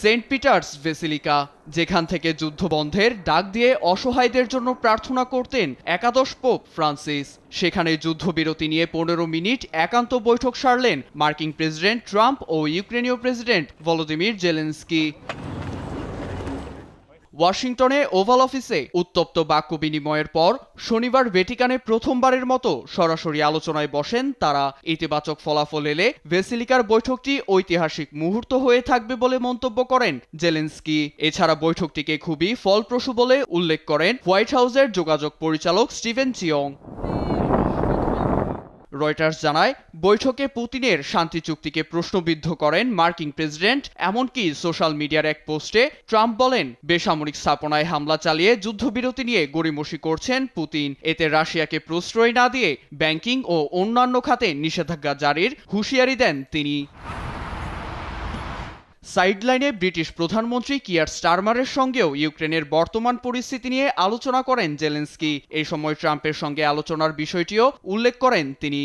Saint Peter's basilica, যেখান থেকে যুদ্ধবন্ধের ডাক দিয়ে অসহায়দের জন্য প্রার্থনা করতেন একাদশ পোপ ফ্রান্সিস, সেখানে যুদ্ধবিরতি নিয়ে 15 মিনিট একান্ত বৈঠক সারলেন মার্কিন প্রেসিডেন্ট ট্রাম্প ও ইউক্রেনীয় প্রেসিডেন্ট ভলোদিমির জেলেনস্কি। ওয়াশিংটনে ওভাল অফিসে উত্তপ্ত বাক্য বিনিময়ের পর শনিবার ভ্যাটিকানে প্রথমবারের মতো সরাসরি আলোচনায় বসেন তারা। ইতিবাচক ফলাফল এলে বেসিলিকার বৈঠকটি ঐতিহাসিক মুহূর্ত হয়ে থাকবে বলে মন্তব্য করেন জেলেনস্কি। এছাড়া বৈঠকটিকে খুবই ফলপ্রসূ বলে উল্লেখ করেন হোয়াইট হাউসের যোগাযোগ পরিচালক স্টিভেন চিয়ং। রয়টার্স জানায়, বৈঠকে পুতিনের শান্তি চুক্তিকে প্রশ্নবিদ্ধ করেন মার্কিন প্রেসিডেন্ট। এমনকি সোশ্যাল মিডিয়ার এক পোস্টে ট্রাম্প বলেন, বেসামরিক স্থাপনায় হামলা চালিয়ে যুদ্ধবিরতি নিয়ে গড়িমসি করছেন পুতিন। এতে রাশিয়াকে প্রশ্রয় না দিয়ে ব্যাংকিং ও অন্যান্য খাতে নিষেধাজ্ঞা জারির হুঁশিয়ারি দেন তিনি। সাইডলাইনে ব্রিটিশ প্রধানমন্ত্রী কিয়ার স্টারমারের সঙ্গেও ইউক্রেনের বর্তমান পরিস্থিতি নিয়ে আলোচনা করেন জেলেনস্কি। এই সময় ট্রাম্পের সঙ্গে আলোচনার বিষয়টিও উল্লেখ করেন তিনি।